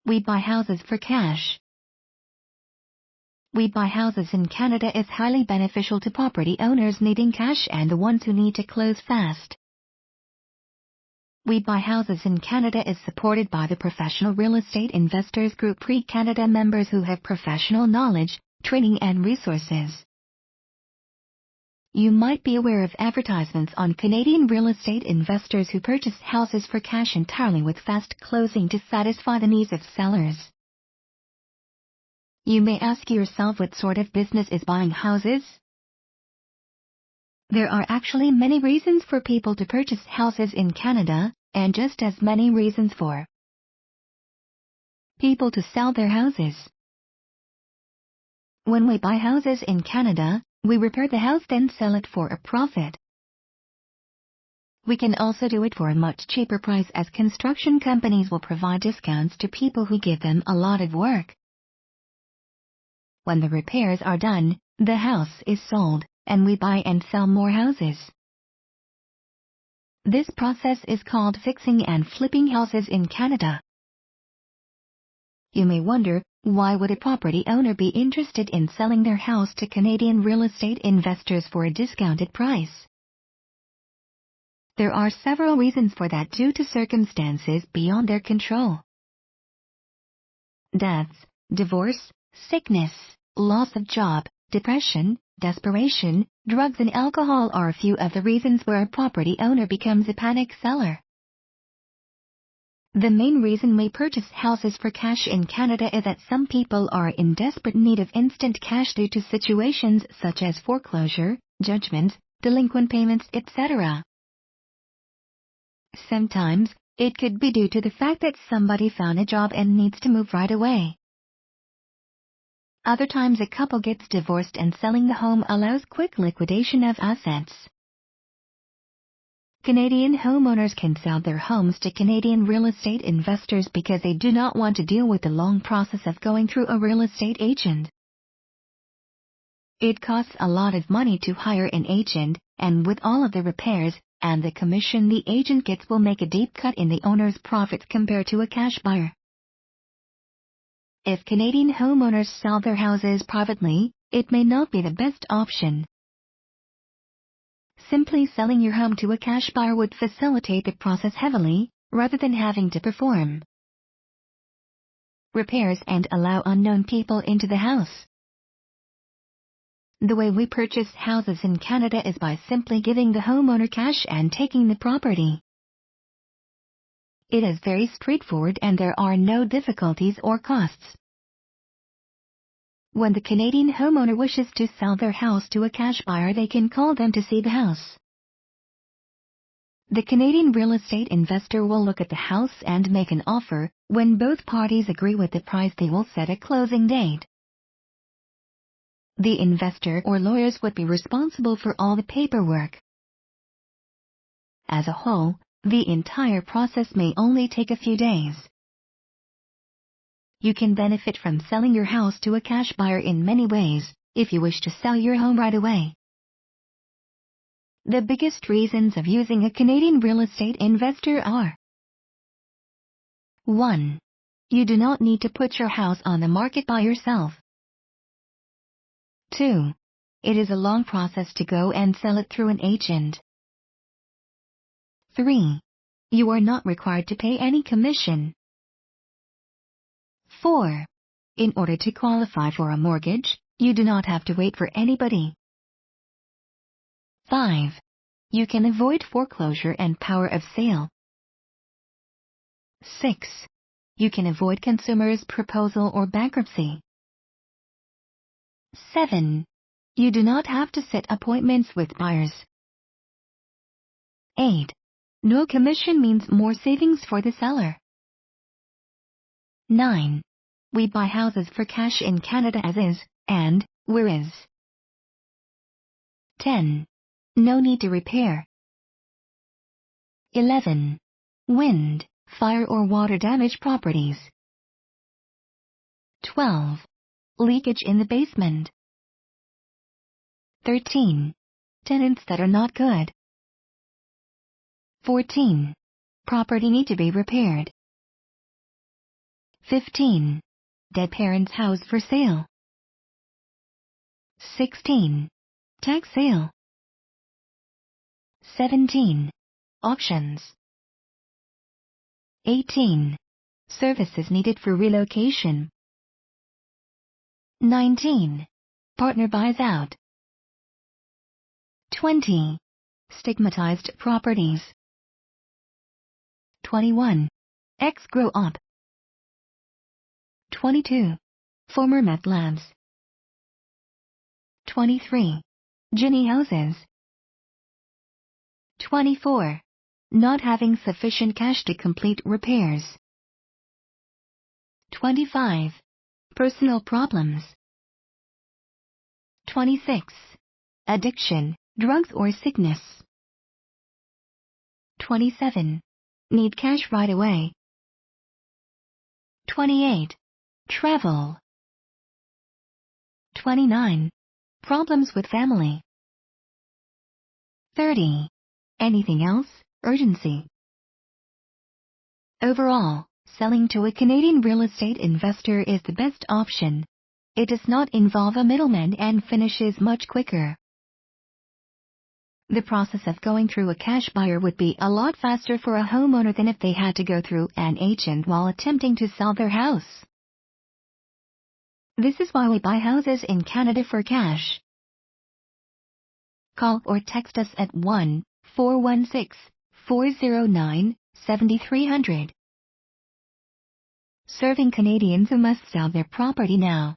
We buy houses for cash. We buy houses in Canada is highly beneficial to property owners needing cash and the ones who need to close fast. We buy houses in Canada is supported by the Professional Real Estate Investors Group Pre-Canada members who have professional knowledge, training and resources. You might be aware of advertisements on Canadian real estate investors who purchase houses for cash entirely with fast closing to satisfy the needs of sellers. You may ask yourself what sort of business is buying houses? There are actually many reasons for people to purchase houses in Canada, and just as many reasons for people to sell their houses. When we buy houses in Canada, we repair the house then sell it for a profit. We can also do it for a much cheaper price as construction companies will provide discounts to people who give them a lot of work. When the repairs are done, the house is sold, and we buy and sell more houses. This process is called fixing and flipping houses in Canada. You may wonder, why would a property owner be interested in selling their house to Canadian real estate investors for a discounted price? There are several reasons for that due to circumstances beyond their control. Deaths, divorce, sickness, loss of job, depression, desperation, drugs and alcohol are a few of the reasons where a property owner becomes a panic seller. The main reason we purchase houses for cash in Canada is that some people are in desperate need of instant cash due to situations such as foreclosure, judgment, delinquent payments, etc. Sometimes, it could be due to the fact that somebody found a job and needs to move right away. Other times a couple gets divorced and selling the home allows quick liquidation of assets. Canadian homeowners can sell their homes to Canadian real estate investors because they do not want to deal with the long process of going through a real estate agent. It costs a lot of money to hire an agent, and with all of the repairs and the commission the agent gets will make a deep cut in the owner's profits compared to a cash buyer. If Canadian homeowners sell their houses privately, it may not be the best option. Simply selling your home to a cash buyer would facilitate the process heavily, rather than having to perform repairs and allow unknown people into the house. The way we purchase houses in Canada is by simply giving the homeowner cash and taking the property. It is very straightforward and there are no difficulties or costs. When the Canadian homeowner wishes to sell their house to a cash buyer, they can call them to see the house. The Canadian real estate investor will look at the house and make an offer. When both parties agree with the price, they will set a closing date. The investor or lawyers would be responsible for all the paperwork. As a whole, the entire process may only take a few days. You can benefit from selling your house to a cash buyer in many ways, if you wish to sell your home right away. The biggest reasons of using a Canadian real estate investor are: 1. You do not need to put your house on the market by yourself. 2. It is a long process to go and sell it through an agent. 3. You are not required to pay any commission. 4. In order to qualify for a mortgage, you do not have to wait for anybody. 5. You can avoid foreclosure and power of sale. 6. You can avoid consumer's proposal or bankruptcy. 7. You do not have to set appointments with buyers. 8. No commission means more savings for the seller. 9. We buy houses for cash in Canada as is, and where is. 10. No need to repair. 11. Wind, fire or water damage properties. 12. Leakage in the basement. 13. Tenants that are not good. 14. Property need to be repaired. 15. Dead parent's house for sale. 16. Tax sale. 17. Auctions. 18. Services needed for relocation. 19. Partner buys out. 20. Stigmatized properties. 21. Ex grow up. 22. Former meth labs. 23. Ginny houses. 24. Not having sufficient cash to complete repairs. 25. Personal problems. 26. Addiction, drugs or sickness. 27. Need cash right away. 28. Travel. 29. Problems with family. 30. Anything else? Urgency. Overall, selling to a Canadian real estate investor is the best option. It does not involve a middleman and finishes much quicker. The process of going through a cash buyer would be a lot faster for a homeowner than if they had to go through an agent while attempting to sell their house. This is why we buy houses in Canada for cash. Call or text us at 1-416-409-7300. Serving Canadians who must sell their property now.